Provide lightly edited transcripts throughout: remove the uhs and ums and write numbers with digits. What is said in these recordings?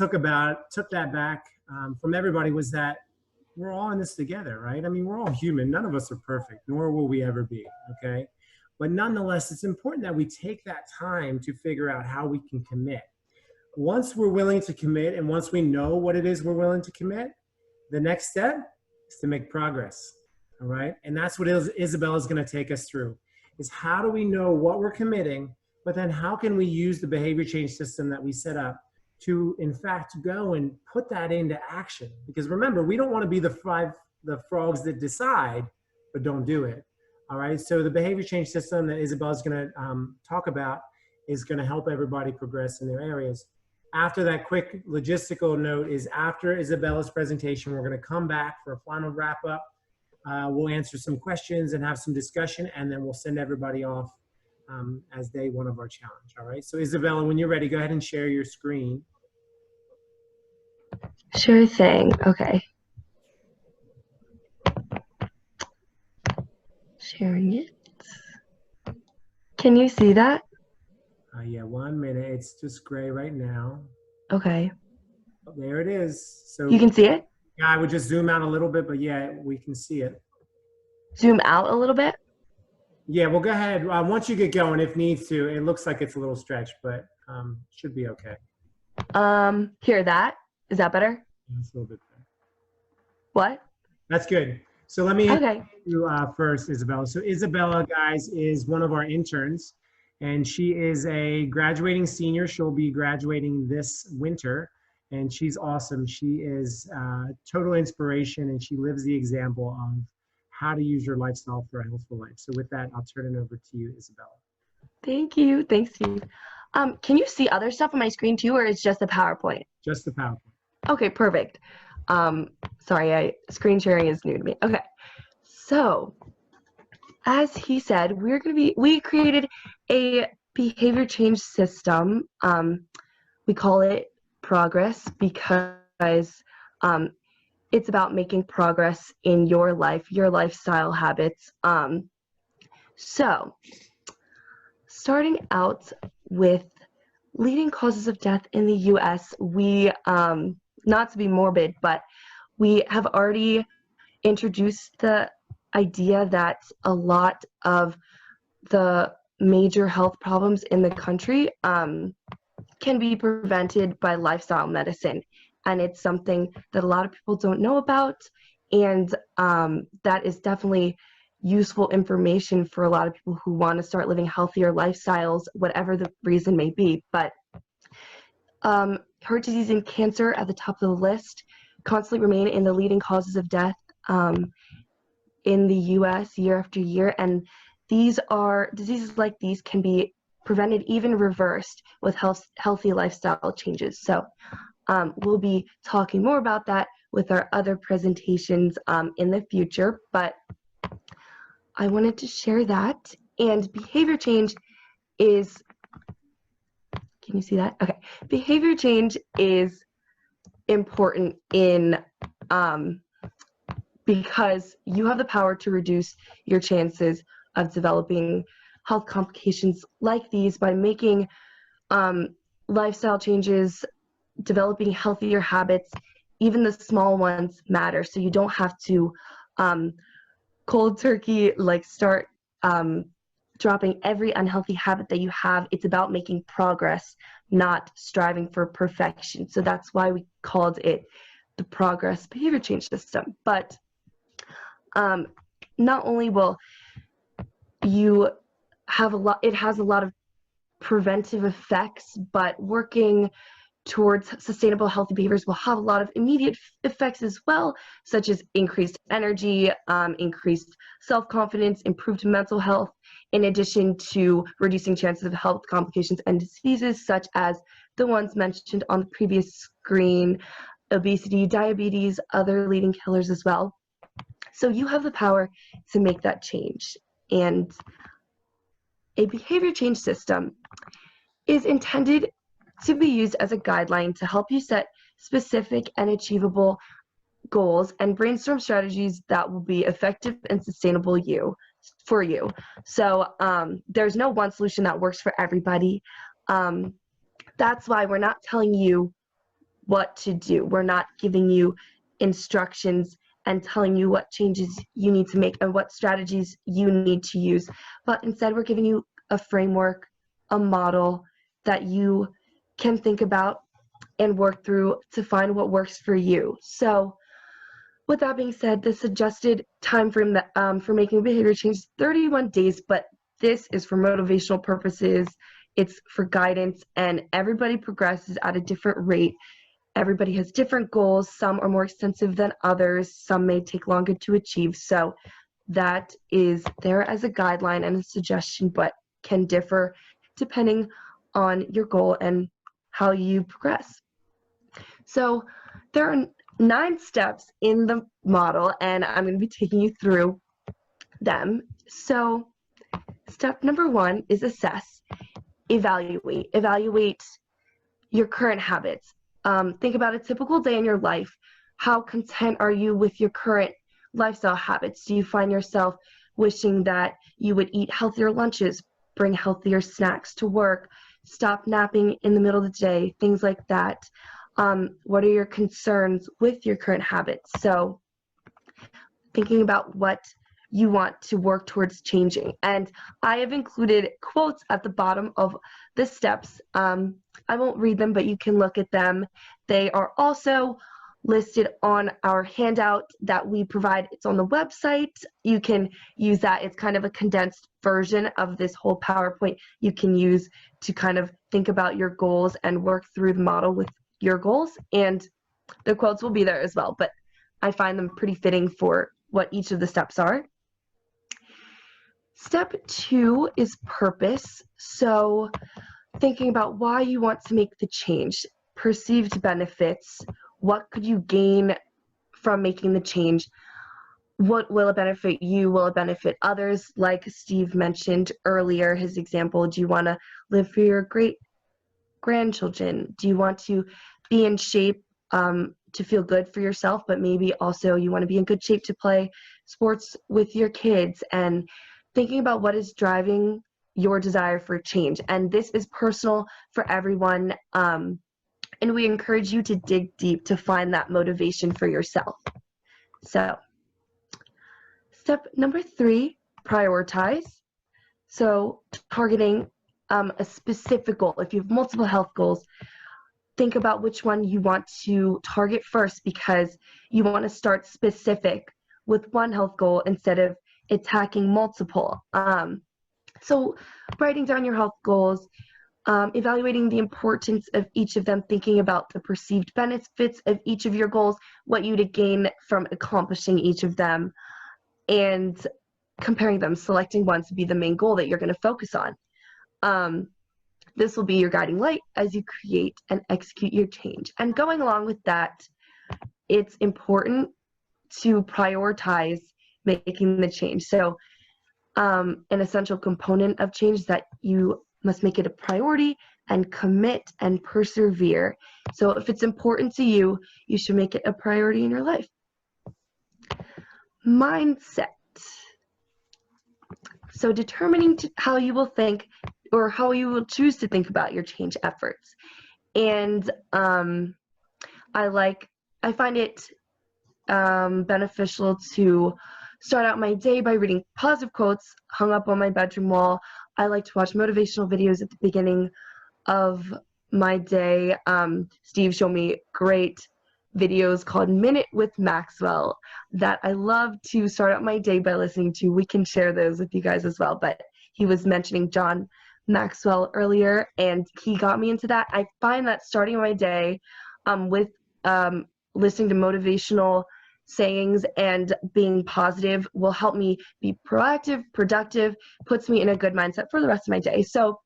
took that back from everybody was that we're all in this together, right? I mean, we're all human. None of us are perfect, nor will we ever be, okay? But nonetheless, it's important that we take that time to figure out how we can commit. Once we're willing to commit and once we know what it is we're willing to commit, the next step is to make progress, all right? And that's what Isabella is going to take us through, is how do we know what we're committing, but then how can we use the behavior change system that we set up to, in fact, go and put that into action? Because remember, we don't want to be the frogs that decide, but don't do it, all right? So the behavior change system that Isabella's going to talk about is going to help everybody progress in their areas. After that quick logistical note is after Isabella's presentation, we're going to come back for a final wrap up. We'll answer some questions and have some discussion, and then we'll send everybody off as day one of our challenge. All right. So Isabella, when you're ready, go ahead and share your screen. Sure thing. Okay. Sharing it. Can you see that? Yeah, 1 minute. It's just gray right now. Okay. Oh, there it is. So you can see it? Yeah, I would just zoom out a little bit, but yeah, we can see it. Zoom out a little bit? Yeah, well, go ahead. Once you get going, if needs to, it looks like it's a little stretched, but should be okay. Here, that. Is that better? That's a little bit better. What? That's good. So let me you first, Isabella. So Isabella, guys, is one of our interns, and she is a graduating senior. She'll be graduating this winter, and she's awesome. She is total inspiration, and she lives the example of how to use your lifestyle for a healthful life. So with that, I'll turn it over to you, Isabella. Thank you. Thanks, Steve. Can you see other stuff on my screen too, or is just the PowerPoint? Just the PowerPoint. Okay, perfect. Sorry, screen sharing is new to me. Okay, so as he said, we created a behavior change system. We call it Progress because it's about making progress in your life, your lifestyle habits. So starting out with leading causes of death in the US, we, not to be morbid, but we have already introduced the idea that a lot of the major health problems in the country can be prevented by lifestyle medicine. And it's something that a lot of people don't know about. And that is definitely useful information for a lot of people who want to start living healthier lifestyles, whatever the reason may be. But heart disease and cancer at the top of the list constantly remain in the leading causes of death in the US year after year. And diseases like these can be prevented, even reversed, with healthy lifestyle changes. So we'll be talking more about that with our other presentations in the future, but I wanted to share that. And behavior change is, can you see that? Okay. Behavior change is important because you have the power to reduce your chances of developing health complications like these by making lifestyle changes, developing healthier habits. Even the small ones matter. So you don't have to cold turkey, like start dropping every unhealthy habit that you have. It's about making progress, not striving for perfection. So that's why we called it the Progress Behavior Change System. But not only will you have it has a lot of preventive effects, but working towards sustainable healthy behaviors will have a lot of immediate effects as well, such as increased energy, increased self-confidence, improved mental health, in addition to reducing chances of health complications and diseases such as the ones mentioned on the previous screen, obesity, diabetes, other leading killers as well. So you have the power to make that change. And a behavior change system is intended to be used as a guideline to help you set specific and achievable goals and brainstorm strategies that will be effective and sustainable for you. So there's no one solution that works for everybody. That's why we're not telling you what to do. We're not giving you instructions and telling you what changes you need to make and what strategies you need to use, but instead we're giving you a framework, a model that you can think about and work through to find what works for you. So with that being said, the suggested time frame that, for making behavior change is 31 days, but this is for motivational purposes. It's for guidance, and everybody progresses at a different rate. Everybody has different goals. Some are more extensive than others. Some may take longer to achieve. So that is there as a guideline and a suggestion, but can differ depending on your goal and how you progress. So there are 9 steps in the model, and I'm going to be taking you through them. So step number 1 is assess, evaluate. Evaluate your current habits. Think about a typical day in your life. How content are you with your current lifestyle habits? Do you find yourself wishing that you would eat healthier lunches, bring healthier snacks to work, stop napping in the middle of the day, things like that? What are your concerns with your current habits? So thinking about what you want to work towards changing. And I have included quotes at the bottom of the steps. I won't read them, but you can look at them. They are also listed on our handout that we provide. It's on the website. You can use that. It's kind of a condensed version of this whole PowerPoint you can use to kind of think about your goals and work through the model with your goals. And the quotes will be there as well, but I find them pretty fitting for what each of the steps are. Step 2 is purpose. So thinking about why you want to make the change, perceived benefits, what could you gain from making the change? What will it benefit you? Will it benefit others? Like Steve mentioned earlier, his example, do you want to live for your great grandchildren? Do you want to be in shape to feel good for yourself, but maybe also you want to be in good shape to play sports with your kids? And thinking about what is driving your desire for change. And this is personal for everyone. And we encourage you to dig deep to find that motivation for yourself. So step number 3, prioritize. So targeting a specific goal. If you have multiple health goals, think about which one you want to target first, because you want to start specific with one health goal instead of attacking multiple. So writing down your health goals, evaluating the importance of each of them, thinking about the perceived benefits of each of your goals, what you to gain from accomplishing each of them, and comparing them, selecting one to be the main goal that you're going to focus on. This will be your guiding light as you create and execute your change. And going along with that, it's important to prioritize making the change. So an essential component of change is that you must make it a priority and commit and persevere. So if it's important to you, you should make it a priority in your life. Mindset. So determining how you will think or how you will choose to think about your change efforts. And I find it beneficial to start out my day by reading positive quotes hung up on my bedroom wall. I like to watch motivational videos at the beginning of my day. Steve showed me great videos called Minute with Maxwell that I love to start out my day by listening to. We can share those with you guys as well, but he was mentioning John Maxwell earlier, and he got me into that. I find that starting my day with listening to motivational sayings and being positive will help me be proactive, productive, puts me in a good mindset for the rest of my day. So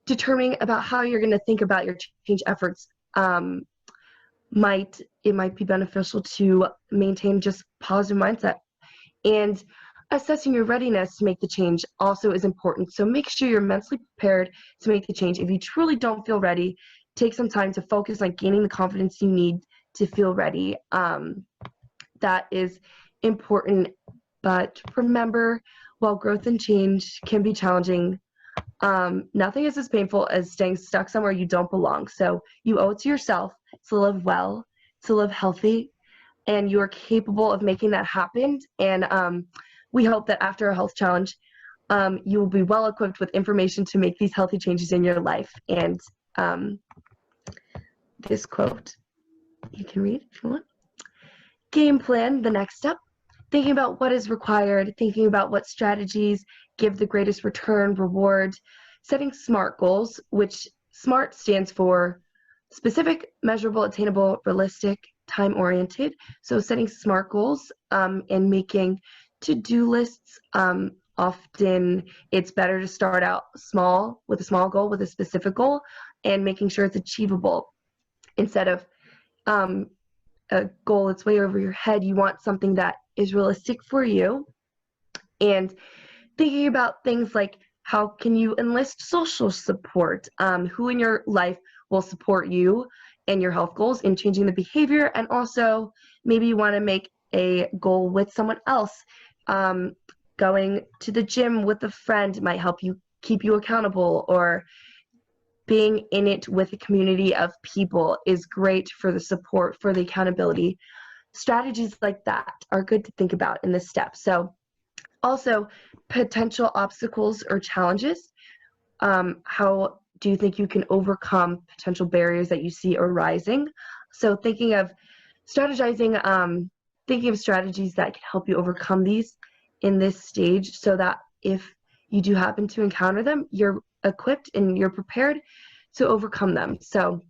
determining about how you're going to think about your change efforts, might be beneficial to maintain just positive mindset. And assessing your readiness to make the change also is important. So make sure you're mentally prepared to make the change. If you truly don't feel ready, take some time to focus on gaining the confidence you need to feel ready. That is important. But remember, while growth and change can be challenging, nothing is as painful as staying stuck somewhere you don't belong. So you owe it to yourself to live well, to live healthy, and you are capable of making that happen. And we hope that after a health challenge, you will be well equipped with information to make these healthy changes in your life. And this quote, you can read if you want. Game plan, the next step. Thinking about what is required, thinking about what strategies give the greatest return, reward, setting SMART goals, which SMART stands for specific, measurable, attainable, realistic, time-oriented. So setting SMART goals and making to-do lists. Often it's better to start out small, with a small goal, with a specific goal, and making sure it's achievable. Instead of a goal that's way over your head, you want something that is realistic for you. And thinking about things like, how can you enlist social support? Who in your life will support you and your health goals in changing the behavior? And also, maybe you want to make a goal with someone else. Going to the gym with a friend might help you keep you accountable, or being in it with a community of people is great for the support, for the accountability. Strategies like that are good to think about in this step. So also, potential obstacles or challenges. How do you think you can overcome potential barriers that you see arising? So thinking of strategizing, thinking of strategies that can help you overcome these in this stage, so that if you do happen to encounter them, you're equipped and you're prepared to overcome them. So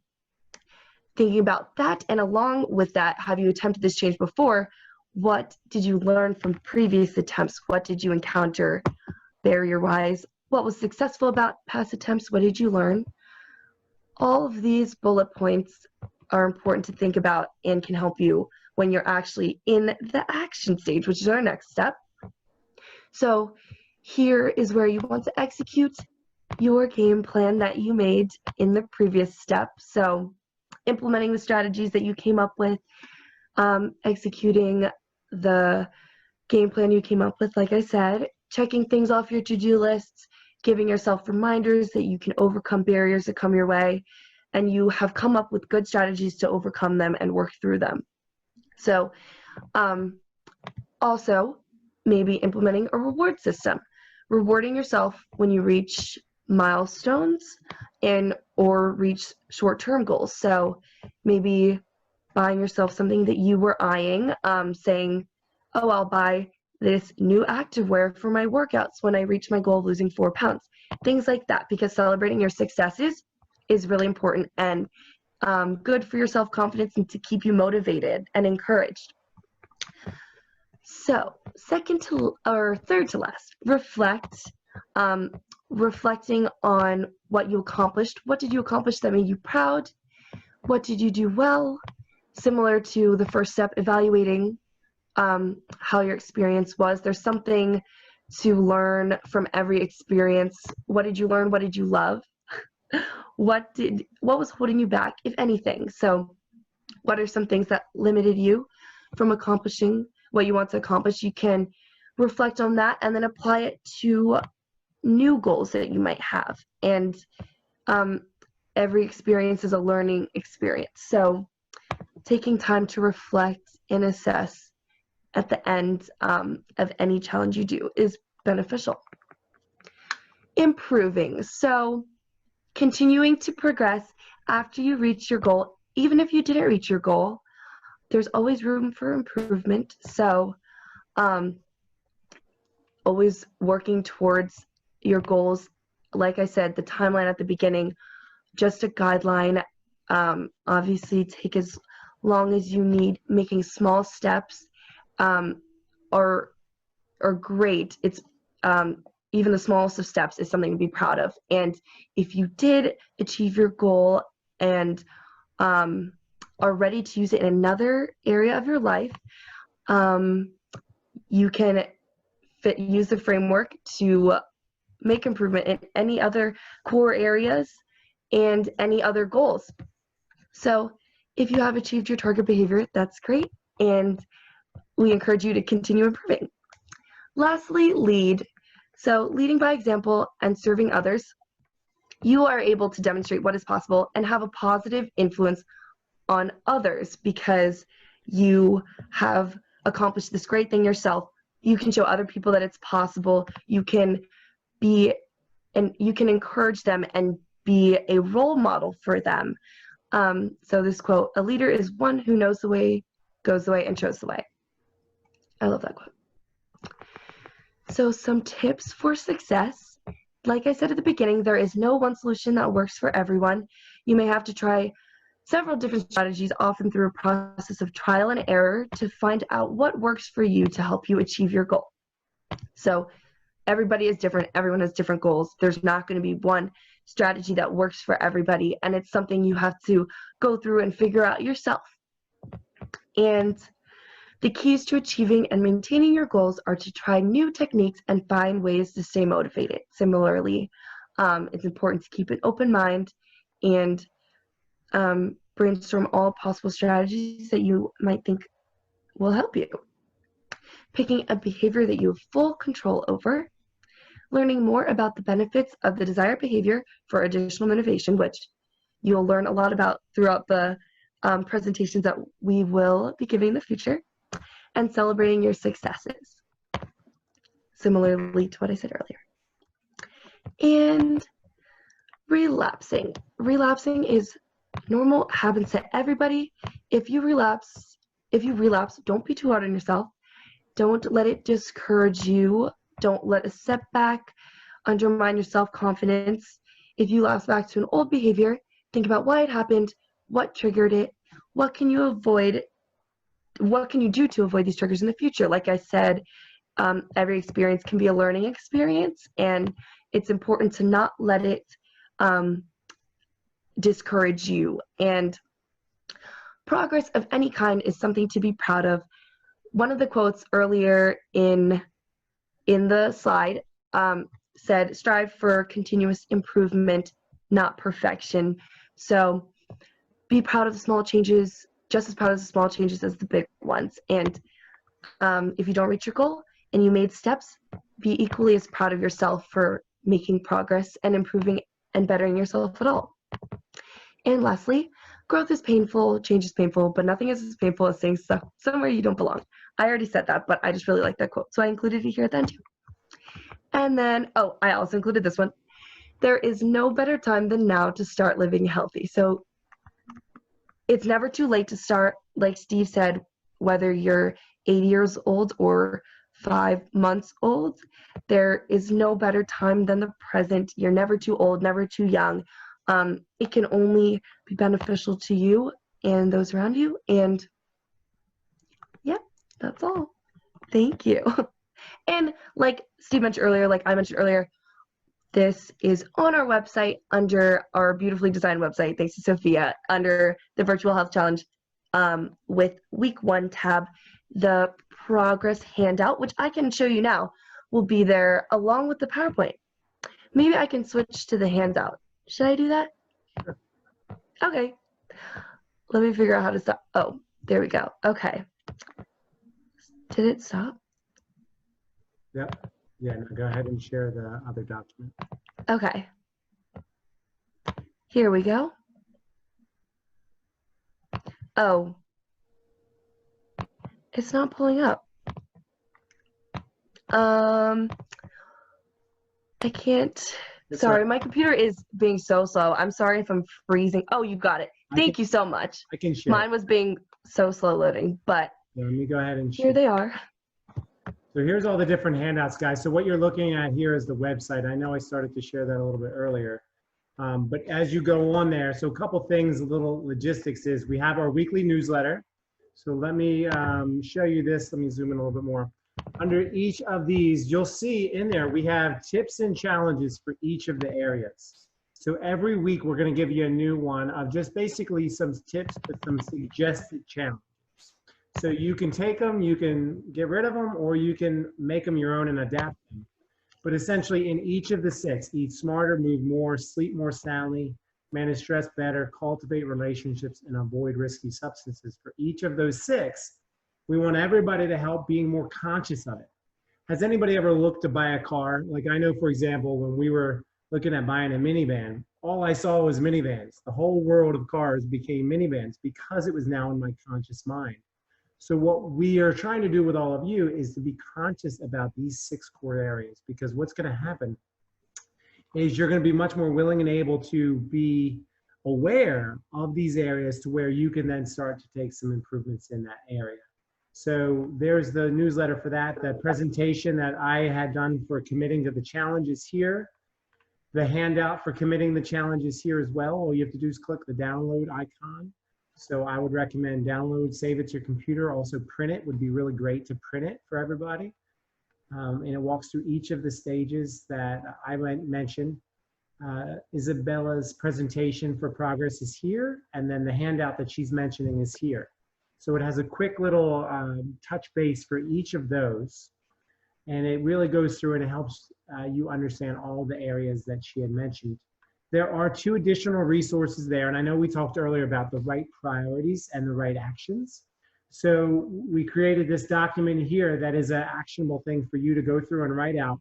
thinking about that, and along with that, have you attempted this change before? What did you learn from previous attempts? What did you encounter barrier-wise? What was successful about past attempts? What did you learn? All of these bullet points are important to think about and can help you when you're actually in the action stage, which is our next step. So here is where you want to execute your game plan that you made in the previous step. So implementing the strategies that you came up with, executing the game plan you came up with, like I said, checking things off your to-do lists, giving yourself reminders that you can overcome barriers that come your way, and you have come up with good strategies to overcome them and work through them. So also, maybe implementing a reward system, rewarding yourself when you reach milestones or reach short-term goals. So maybe buying yourself something that you were eyeing, saying, oh, I'll buy this new activewear for my workouts when I reach my goal of losing 4 pounds. Things like that, because celebrating your successes is really important and good for your self-confidence and to keep you motivated and encouraged. So third to last, reflect. Reflecting on what you accomplished. What did you accomplish that made you proud? What did you do well? Similar to the first step, evaluating how your experience was. There's something to learn from every experience. What did you learn? What did you love? What was holding you back, if anything? So what are some things that limited you from accomplishing what you want to accomplish? You can reflect on that and then apply it to new goals that you might have. And every experience is a learning experience. So taking time to reflect and assess at the end of any challenge you do is beneficial. Improving. So continuing to progress after you reach your goal. Even if you didn't reach your goal, there's always room for improvement. So always working towards your goals. Like I said, the timeline at the beginning, just a guideline. Obviously take as long as you need. Making small steps are great. It's even the smallest of steps is something to be proud of. And if you did achieve your goal and are ready to use it in another area of your life, you can use the framework to make improvement in any other core areas and any other goals. So if you have achieved your target behavior, that's great, and we encourage you to continue improving. Lastly, lead. So leading by example and serving others, you are able to demonstrate what is possible and have a positive influence on others because you have accomplished this great thing yourself. You can show other people that it's possible. You can encourage them and be a role model for them. So this quote, "A leader is one who knows the way, goes the way, and shows the way." I love that quote. So some tips for success. Like I said at the beginning, there is no one solution that works for everyone. You may have to try several different strategies, often through a process of trial and error, to find out what works for you to help you achieve your goal. So everybody is different. Everyone has different goals. There's not going to be one strategy that works for everybody, and it's something you have to go through and figure out yourself. And the keys to achieving and maintaining your goals are to try new techniques and find ways to stay motivated. Similarly, it's important to keep an open mind and brainstorm all possible strategies that you might think will help you. Picking a behavior that you have full control over. Learning more about the benefits of the desired behavior for additional motivation, which you'll learn a lot about throughout the presentations that we will be giving in the future. And celebrating your successes, similarly to what I said earlier. And relapsing. Relapsing is normal, happens to everybody. If you relapse, don't be too hard on yourself. Don't let it discourage you. Don't let a setback undermine your self-confidence. If you lapse back to an old behavior, think about why it happened, what triggered it, what can you avoid, what can you do to avoid these triggers in the future? Like I said, every experience can be a learning experience, and it's important to not let it discourage you. And progress of any kind is something to be proud of. One of the quotes earlier in the slide said, "Strive for continuous improvement, not perfection." So be proud of the small changes, just as proud of the small changes as the big ones. And if you don't reach your goal and you made steps, be equally as proud of yourself for making progress and improving and bettering yourself at all. And lastly, growth is painful, change is painful, but nothing is as painful as staying stuck somewhere you don't belong. I already said that, but I just really like that quote, so I included it here at the end too. And then, I also included this one. There is no better time than now to start living healthy. So it's never too late to start. Like Steve said, whether you're 80 years old or 5 months old, there is no better time than the present. You're never too old, never too young. It can only be beneficial to you and those around you. And yeah, that's all. Thank you. And like Steve mentioned earlier, like I mentioned earlier, this is on our website under our beautifully designed website, thanks to Sophia, under the Virtual Health Challenge with Week 1 tab. The progress handout, which I can show you now, will be there along with the PowerPoint. Maybe I can switch to the handout. Should I do that? Sure. Okay. Let me figure out how to stop. Oh, there we go. Okay. Did it stop? Yep. Yeah, no, go ahead and share the other document. Okay. Here we go. Oh. It's not pulling up. I can't. It's Sorry, right. my computer is being so slow. I'm sorry if I'm freezing. Oh, you got it. Thank you so much. I can share. Mine was being so slow loading, but Yeah, let me go ahead and here share. they are. So here's all the different handouts, guys. So what you're looking at here is the website. I know I started to share that a little bit earlier. But as you go on there, so a couple things, a little logistics is we have our weekly newsletter. So let me show you this. Let me zoom in a little bit more. Under each of these, you'll see in there, we have tips and challenges for each of the areas. So every week, we're going to give you a new one of just basically some tips with some suggested challenges. So you can take them, you can get rid of them, or you can make them your own and adapt them. But essentially in each of the 6, eat smarter, move more, sleep more soundly, manage stress better, cultivate relationships, and avoid risky substances. For each of those 6, we want everybody to help being more conscious of it. Has anybody ever looked to buy a car? Like I know, for example, when we were looking at buying a minivan, all I saw was minivans. The whole world of cars became minivans because it was now in my conscious mind. So what we are trying to do with all of you is to be conscious about these 6 core areas, because what's going to happen is you're going to be much more willing and able to be aware of these areas to where you can then start to take some improvements in that area. So there's the newsletter for that. The presentation that I had done for committing to the challenge is here. The handout for committing the challenge is here as well. All you have to do is click the download icon. So I would recommend download, save it to your computer. Also print it would be really great to print it for everybody. And it walks through each of the stages that I mentioned. Isabella's presentation for progress is here, and then the handout that she's mentioning is here. So it has a quick little touch base for each of those, and it really goes through and it helps you understand all the areas that she had mentioned. There are 2 additional resources there, and I know we talked earlier about the right priorities and the right actions. So we created this document here that is an actionable thing for you to go through and write out.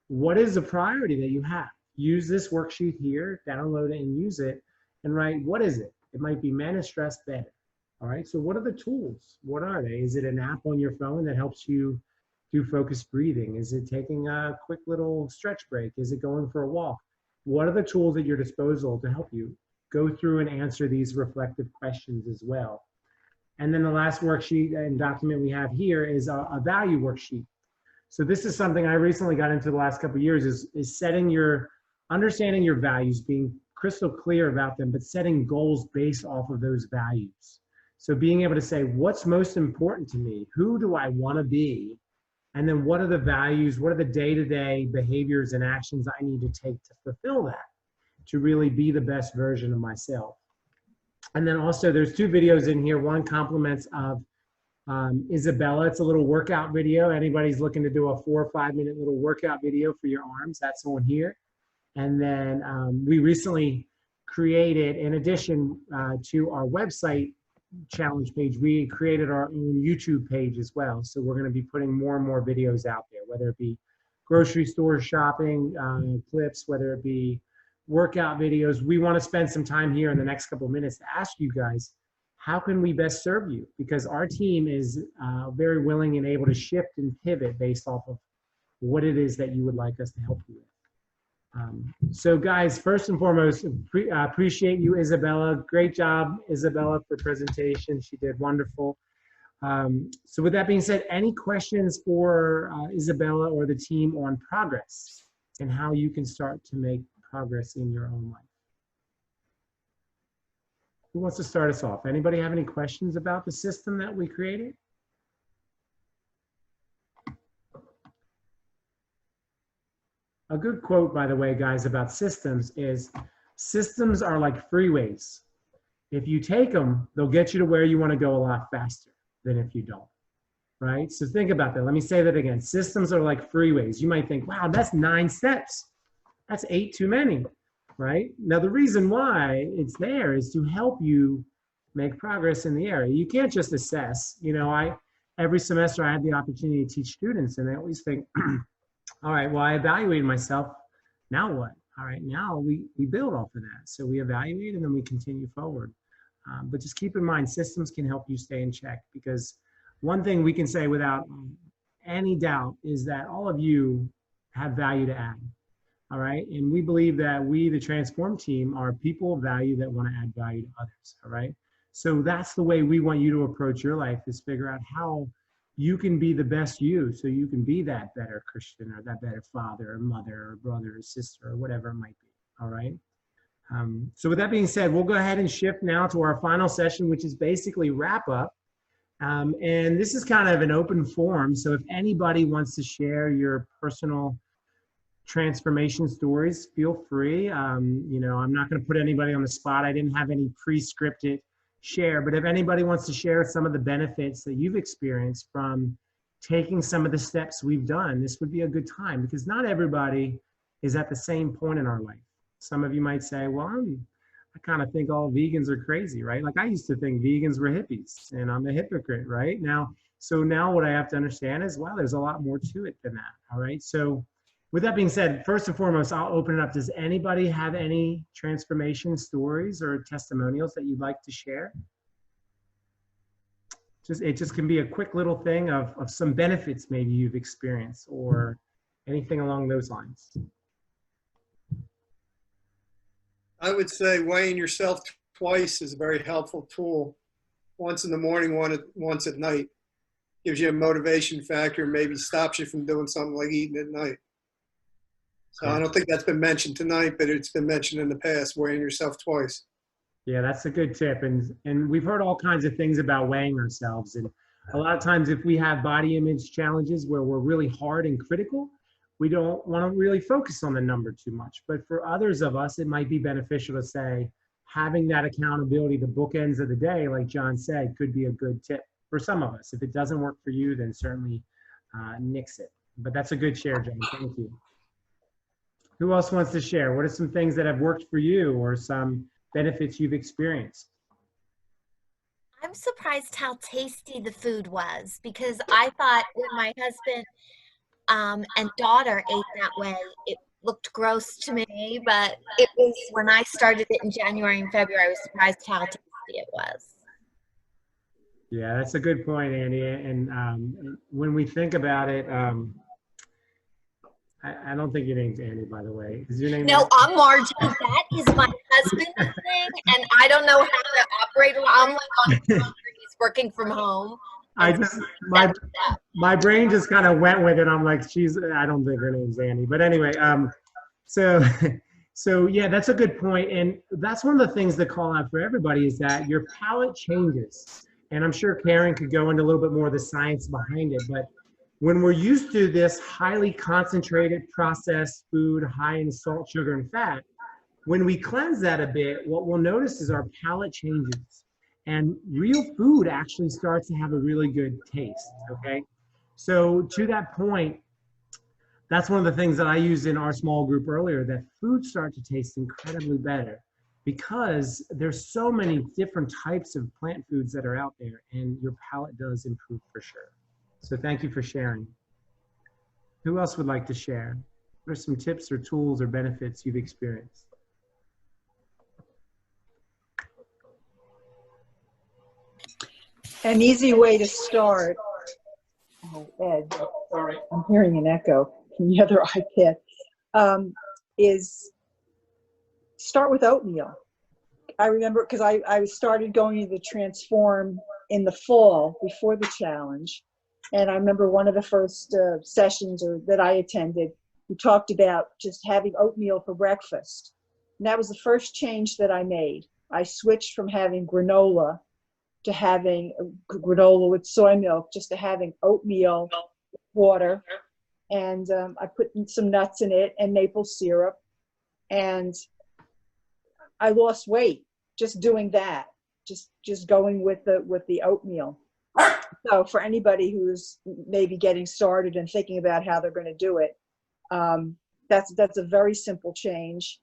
What is the priority that you have? Use this worksheet here, download it and use it, and write, what is it? It might be manage stress better. All right, so what are the tools? What are they? Is it an app on your phone that helps you do focused breathing? Is it taking a quick little stretch break? Is it going for a walk? What are the tools at your disposal to help you go through and answer these reflective questions as well? And then the last worksheet and document we have here is a value worksheet. So this is something I recently got into the last couple of years, is understanding your values, being crystal clear about them, but setting goals based off of those values. So being able to say, what's most important to me? Who do I want to be? And then what are the values? What are the day-to-day behaviors and actions I need to take to fulfill that, to really be the best version of myself? And then also there's 2 videos in here. One compliments of Isabella. It's a little workout video. Anybody's looking to do a 4 or 5 minute little workout video for your arms, that's on here. And then we recently created, in addition to our website challenge page, we created our own YouTube page as well. So we're going to be putting more and more videos out there, whether it be grocery store shopping clips, whether it be workout videos. We want to spend some time here in the next couple of minutes to ask you guys, how can we best serve you? Because our team is very willing and able to shift and pivot based off of what it is that you would like us to help you with. So guys, first and foremost, appreciate you, Isabella. Great job, Isabella, for presentation. She did wonderful. So with that being said, any questions for Isabella or the team on progress and how you can start to make progress in your own life? Who wants to start us off? Anybody have any questions about the system that we created? A good quote, by the way, guys, about systems is, systems are like freeways. If you take them, they'll get you to where you want to go a lot faster than if you don't, right? So think about that. Let me say that again. Systems are like freeways. You might think, wow, that's 9 steps. That's 8 too many, right? Now, the reason why it's there is to help you make progress in the area. You can't just assess. You know, every semester I had the opportunity to teach students, and they always think, all right, well, I evaluated myself. Now what? All right, now we build off of that. So we evaluate and then we continue forward. But just keep in mind, systems can help you stay in check, because one thing we can say without any doubt is that all of you have value to add. All right, and we believe that we, the Transform team, are people of value that want to add value to others. All right, so that's the way we want you to approach your life, is figure out how you can be the best you, so you can be that better Christian or that better father or mother or brother or sister or whatever it might be. All right. So with that being said, we'll go ahead and shift now to our final session, which is basically wrap up. And this is kind of an open forum. So if anybody wants to share your personal transformation stories, feel free. You know, I'm not going to put anybody on the spot. I didn't have any pre-scripted share, but if anybody wants to share some of the benefits that you've experienced from taking some of the steps we've done, this would be a good time, because not everybody is at the same point in our life. Some of you might say, well, I kind of think all vegans are crazy, right? Like I used to think vegans were hippies and I'm a hypocrite, right? So now what I have to understand is, well, there's a lot more to it than that, all right? So With that being said, first and foremost, I'll open it up. Does anybody have any transformation stories or testimonials that you'd like to share? It just can be a quick little thing of some benefits maybe you've experienced or anything along those lines. I would say weighing yourself twice is a very helpful tool. Once in the morning, once at night. Gives you a motivation factor, maybe stops you from doing something like eating at night. So I don't think that's been mentioned tonight, but it's been mentioned in the past, weighing yourself twice. Yeah, that's a good tip. And we've heard all kinds of things about weighing ourselves. And a lot of times if we have body image challenges where we're really hard and critical, we don't want to really focus on the number too much. But for others of us, it might be beneficial to say, having that accountability, the bookends of the day, like John said, could be a good tip for some of us. If it doesn't work for you, then certainly nix it. But that's a good share, John. Thank you. Who else wants to share? What are some things that have worked for you or some benefits you've experienced? I'm surprised how tasty the food was, because I thought when my husband and daughter ate that way, it looked gross to me, but it was when I started it in January and February, I was surprised how tasty it was. Yeah, that's a good point, Andy. And when we think about it, I don't think your name's Andy, by the way. Is your name? No, I'm Margie. That is my husband's thing, and I don't know how to operate. I'm like on the computer. He's working from home. My brain just kind of went with it. I'm like, I don't think her name's Andy. But anyway, so yeah, that's a good point. And that's one of the things to call out for everybody is that your palate changes. And I'm sure Karen could go into a little bit more of the science behind it. But when we're used to this highly concentrated processed food, high in salt, sugar, and fat, when we cleanse that a bit, what we'll notice is our palate changes. And real food actually starts to have a really good taste, okay? So to that point, that's one of the things that I used in our small group earlier, that food starts to taste incredibly better because there's so many different types of plant foods that are out there, and your palate does improve for sure. So thank you for sharing. Who else would like to share? What are some tips or tools or benefits you've experienced? An easy way to start, Ed, sorry, I'm hearing an echo from the other iPad, is start with oatmeal. I remember because I started going to the Transform in the fall before the challenge. And I remember one of the first sessions that I attended, we talked about just having oatmeal for breakfast. And that was the first change that I made. I switched from having granola to having granola with soy milk, just to having oatmeal, water, and I put some nuts in it and maple syrup, and I lost weight just doing that, just going with the oatmeal. So for anybody who's maybe getting started and thinking about how they're going to do it, that's a very simple change,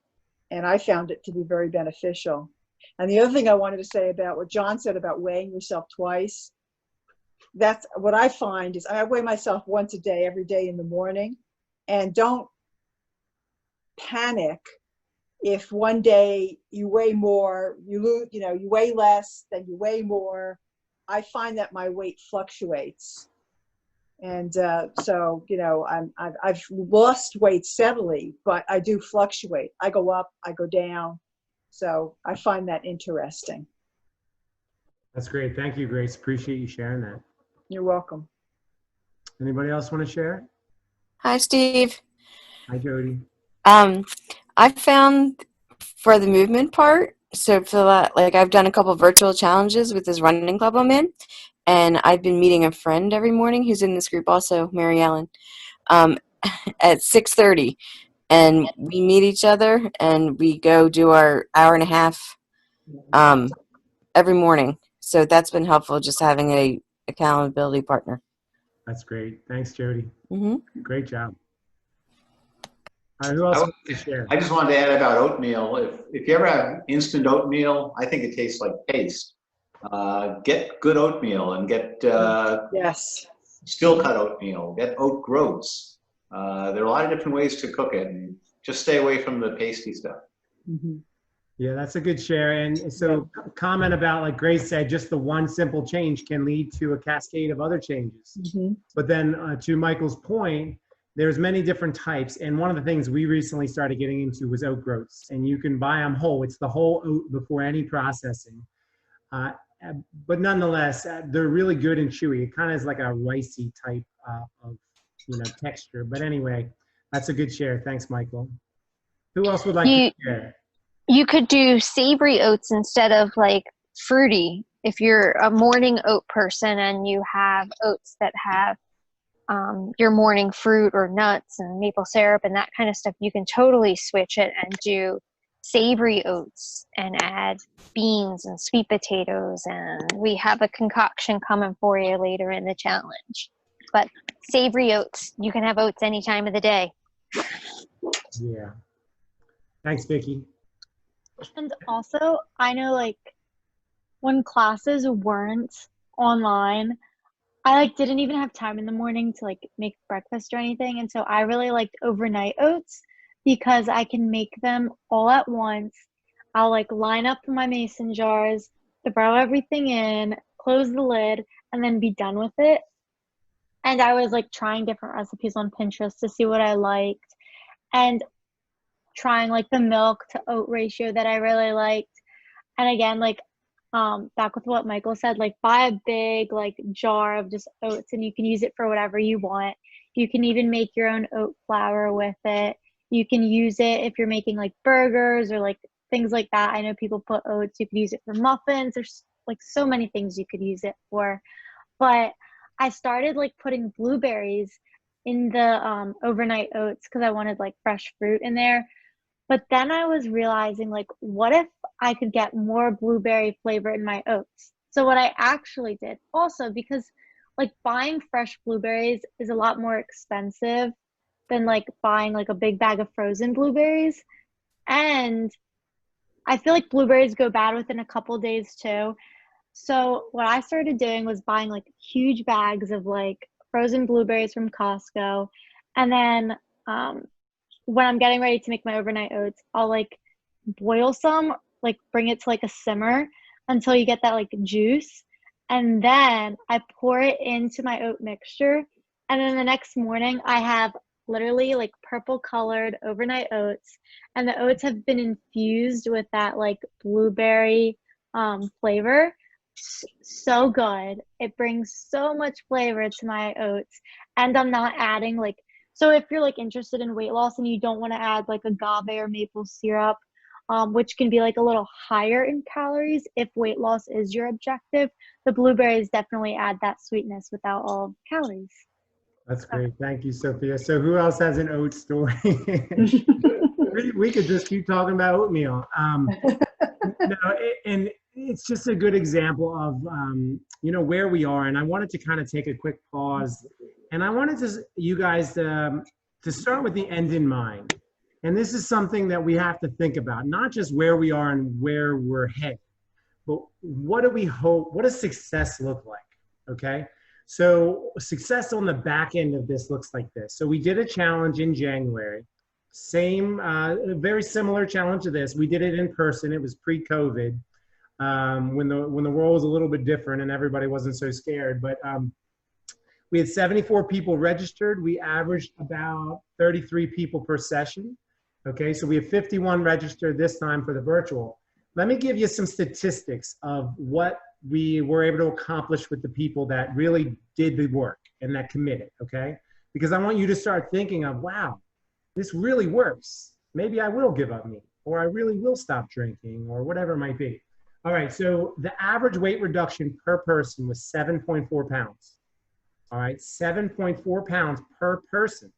and I found it to be very beneficial. And the other thing I wanted to say about what John said about weighing yourself twice, that's what I find is I weigh myself once a day, every day in the morning, and don't panic if one day you weigh more, you lose, you weigh less, then you weigh more. I find that my weight fluctuates. And so, I've lost weight steadily, but I do fluctuate. I go up, I go down. So I find that interesting. That's great. Thank you, Grace. Appreciate you sharing that. You're welcome. Anybody else want to share? Hi, Steve. Hi, Jody. I found for the movement part, so for that, like I've done a couple virtual challenges with this running club I'm in, and I've been meeting a friend every morning who's in this group also, Mary Ellen, at 6:30. And we meet each other and we go do our hour and a half every morning. So that's been helpful, just having a accountability partner. That's great. Thanks, Jody. Mm-hmm. Great job. All right, who else wants to share? I just wanted to add about oatmeal. If you ever have instant oatmeal, I think it tastes like paste. Get good oatmeal and get yes, still cut oatmeal. Get oat groats. There are a lot of different ways to cook it, and just stay away from the pasty stuff. Mhm. Yeah, that's a good share. And so comment about, like Grace said, just the one simple change can lead to a cascade of other changes. Mhm. But then to Michael's point, there's many different types. And one of the things we recently started getting into was oat groats. And you can buy them whole. It's the whole oat before any processing. But nonetheless, they're really good and chewy. It kind of is like a ricey type of texture. But anyway, that's a good share. Thanks, Michael. Who else would like to share? You could do savory oats instead of like fruity. If you're a morning oat person and you have oats that have your morning fruit or nuts and maple syrup and that kind of stuff, you can totally switch it and do savory oats and add beans and sweet potatoes. And we have a concoction coming for you later in the challenge. But savory oats, you can have oats any time of the day. Yeah. Thanks, Vicki. And also, I know like when classes weren't online, I like didn't even have time in the morning to like make breakfast or anything. And so I really liked overnight oats because I can make them all at once. I'll like line up my mason jars, throw everything in, close the lid, and then be done with it. And I was like trying different recipes on Pinterest to see what I liked. And trying like the milk to oat ratio that I really liked. And again, like back with what Michael said, like buy a big like jar of just oats and you can use it for whatever you want. You can even make your own oat flour with it. You can use it if you're making like burgers or like things like that. I know people put oats. You could use it for muffins. There's like so many things you could use it for. But I started like putting blueberries in the overnight oats because I wanted like fresh fruit in there. But then I was realizing, like, what if I could get more blueberry flavor in my oats? So what I actually did also, because like buying fresh blueberries is a lot more expensive than like buying like a big bag of frozen blueberries. And I feel like blueberries go bad within a couple days too. So what I started doing was buying like huge bags of like frozen blueberries from Costco. And then when I'm getting ready to make my overnight oats, I'll like boil some, like bring it to like a simmer until you get that like juice. And then I pour it into my oat mixture. And then the next morning I have literally like purple colored overnight oats. And the oats have been infused with that like blueberry flavor. So good. It brings so much flavor to my oats. And I'm not adding like, so if you're like interested in weight loss and you don't want to add like agave or maple syrup, which can be like a little higher in calories if weight loss is your objective, the blueberries definitely add that sweetness without all of the calories. That's great. Thank you, Sophia. So who else has an oat story? we could just keep talking about oatmeal. And it's just a good example of, where we are. And I wanted to kind of take a quick pause. And I wanted you guys to start with the end in mind. And this is something that we have to think about, not just where we are and where we're headed, but what do we hope, what does success look like, okay? So success on the back end of this looks like this. So we did a challenge in January, very similar challenge to this. We did it in person. It was pre-COVID, when the world was a little bit different and everybody wasn't so scared. But we had 74 people registered. We averaged about 33 people per session. Okay, so we have 51 registered this time for the virtual. Let me give you some statistics of what we were able to accomplish with the people that really did the work and that committed, okay? Because I want you to start thinking of, wow, this really works. Maybe I will give up meat, or I really will stop drinking, or whatever it might be. All right, so the average weight reduction per person was 7.4 pounds. All right, 7.4 pounds per person.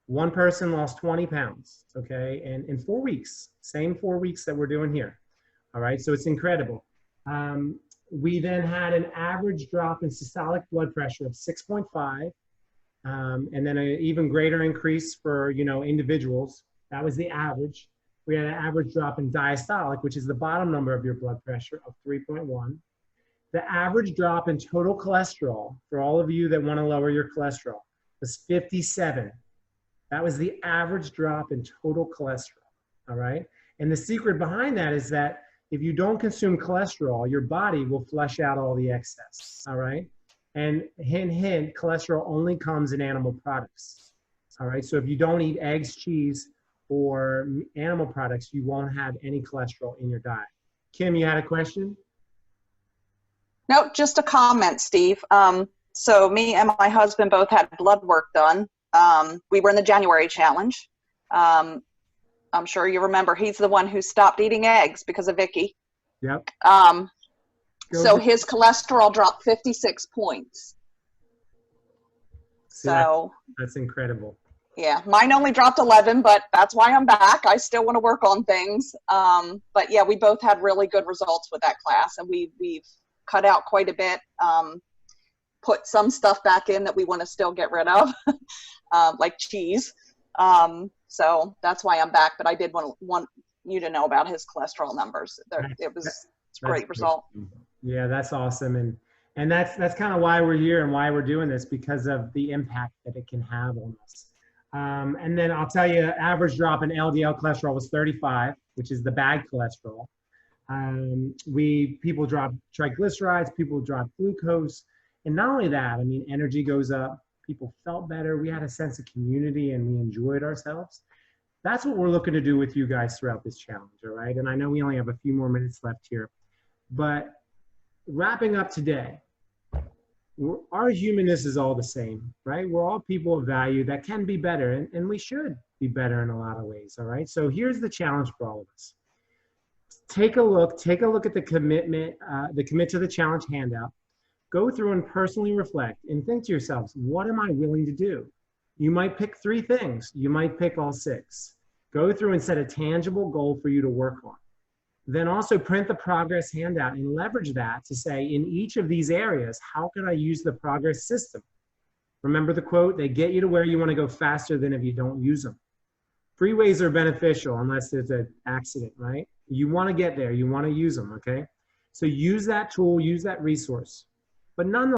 One person lost 20 pounds, okay? And in 4 weeks, same 4 weeks that we're doing here. All right, so it's incredible. We then had an average drop in systolic blood pressure of 6.5, and then an even greater increase for, individuals. That was the average. We had an average drop in diastolic, which is the bottom number of your blood pressure, of 3.1. The average drop in total cholesterol, for all of you that want to lower your cholesterol, was 57. That was the average drop in total cholesterol, all right? And the secret behind that is that if you don't consume cholesterol, your body will flush out all the excess, all right? And hint, hint, cholesterol only comes in animal products, all right? So if you don't eat eggs, cheese, or animal products, you won't have any cholesterol in your diet. Kim, you had a question? No, just a comment, Steve. So me and my husband both had blood work done. We were in the January challenge. I'm sure you remember he's the one who stopped eating eggs because of Vicky. Yep. So his cholesterol dropped 56 points. See, So that's incredible. yeah, mine only dropped 11, but that's why I'm back. I still want to work on things. But yeah, we both had really good results with that class, and we've cut out quite a bit, put some stuff back in that we want to still get rid of, like cheese. So that's why I'm back, but I did want you to know about his cholesterol numbers. It's a great result. Yeah, that's awesome. And that's kind of why we're here and why we're doing this, because of the impact that it can have on us. And then I'll tell you, average drop in LDL cholesterol was 35, which is the bad cholesterol. People drop triglycerides, people drop glucose. And not only that, I mean, energy goes up, people felt better, we had a sense of community, and we enjoyed ourselves. That's what we're looking to do with you guys throughout this challenge, all right? And I know we only have a few more minutes left here, but wrapping up today, our humanness is all the same, right? We're all people of value that can be better, and we should be better in a lot of ways, all right? So here's the challenge for all of us. Take a look at the commitment, the Commit to the Challenge handout. Go through and personally reflect and think to yourselves, what am I willing to do? You might pick 3 things. You might pick all 6. Go through and set a tangible goal for you to work on. Then also print the progress handout and leverage that to say, in each of these areas, how can I use the progress system? Remember the quote, they get you to where you want to go faster than if you don't use them. Freeways are beneficial unless there's an accident, right? You want to get there, you want to use them, okay? So use that tool, use that resource. But nonetheless,